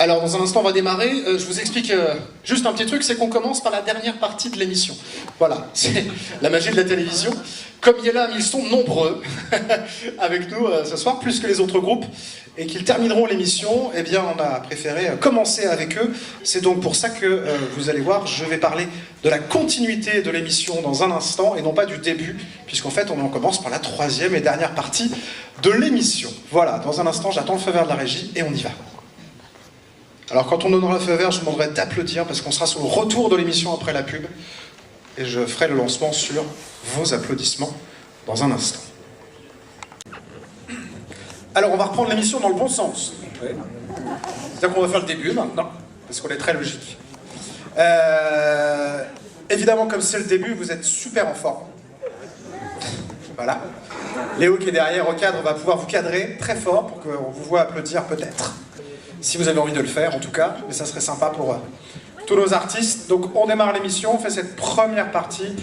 Alors, dans un instant, on va démarrer. Je vous explique juste un petit truc, c'est qu'on commence par la dernière partie de l'émission. Voilà, c'est la magie de la télévision. Comme Yella, ils sont nombreux avec nous ce soir, plus que les autres groupes, et qu'ils termineront l'émission, eh bien, on a préféré commencer avec eux. C'est donc pour ça que, vous allez voir, je vais parler de la continuité de l'émission dans un instant, et non pas du début, puisqu'en fait, on commence par la troisième et dernière partie de l'émission. Voilà, dans un instant, j'attends le feu vert de la régie, et on y va. Alors quand on donnera le feu vert, je vous demanderai d'applaudir parce qu'on sera sur le retour de l'émission après la pub et je ferai le lancement sur vos applaudissements dans un instant. Alors on va reprendre l'émission dans le bon sens. Oui. C'est-à-dire qu'on va faire le début maintenant, parce qu'on est très logique. Évidemment, comme c'est le début, vous êtes super en forme. Voilà. Léo qui est derrière au cadre va pouvoir vous cadrer très fort pour qu'on vous voit applaudir peut-être. Si vous avez envie de le faire en tout cas, mais ça serait sympa pour tous nos artistes. Donc on démarre l'émission, on fait cette première partie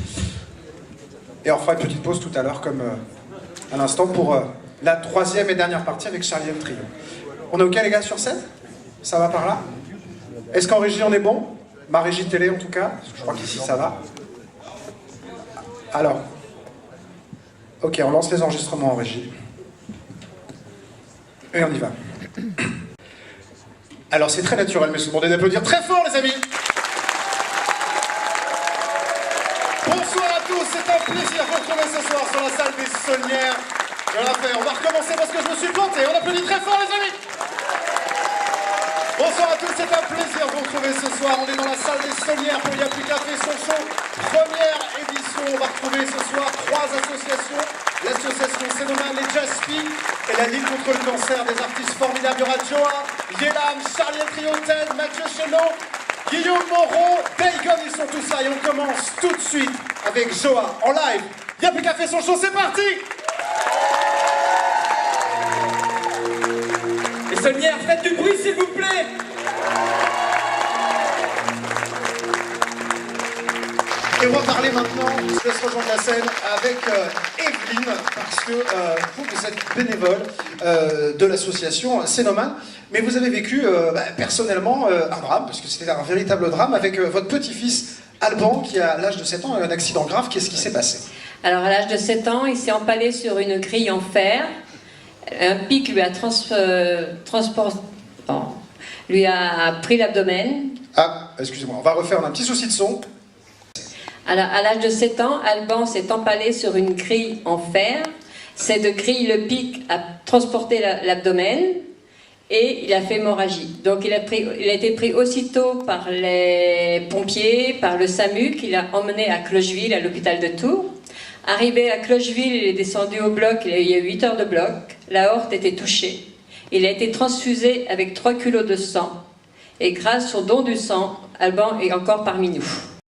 et on fera une petite pause tout à l'heure comme à l'instant pour la troisième et dernière partie avec Charlie et le trio. On est ok les gars sur scène? Ça va par là? Est-ce qu'en régie on est bon? Ma régie télé en tout cas, je crois qu'ici ça va. Alors, ok, on lance les enregistrements en régie. Et on y va. Alors c'est très naturel, mais je vous demande d'applaudir très fort les amis. Bonsoir à tous, c'est un plaisir de vous retrouver ce soir sur la salle des Saulnières. On va recommencer parce que je me suis planté, on applaudit très fort les amis. Bonsoir à tous, c'est un plaisir de vous retrouver ce soir. On est dans la salle des Saulnières pour Y'a plus qu'à faire son show. Première édition, on va retrouver ce soir 3 associations. L'association Cénoman, les Just Speak et la Ligue contre le cancer, des artistes formidables. Il y aura Joa, Yella, Charlie et Trio, Ted, Mathieu Chénaud, Guillaume Moreau, Dagon, ils sont tous là. Et on commence tout de suite avec Joa en live. Y'a plus qu'à faire son show, c'est parti! Les Saulnières, faites du bruit s'il vous plaît! Et on va parler maintenant, je laisse rejoindre la scène, avec Evelyne, parce que vous êtes bénévole de l'association Cénoman, mais vous avez vécu personnellement un drame, parce que c'était un véritable drame, avec votre petit-fils Alban, qui à l'âge de 7 ans a eu un accident grave. Qu'est-ce qui s'est passé? Alors à l'âge de 7 ans, il s'est empalé sur une grille en fer, un pic lui a lui a pris l'abdomen. Ah, excusez-moi, on va refaire, on a un petit souci de son. Alors, à l'âge de 7 ans, Alban s'est empalé sur une grille en fer. Cette grille, le pic, a transporté l'abdomen et il a fait hémorragie. Donc il a été pris aussitôt par les pompiers, par le SAMU, qui l'a emmené à Clocheville, à l'hôpital de Tours. Arrivé à Clocheville, il est descendu au bloc, il y a eu 8 heures de bloc. La aorte était touchée. Il a été transfusé avec 3 kilos de sang. Et grâce au don du sang, Alban est encore parmi nous.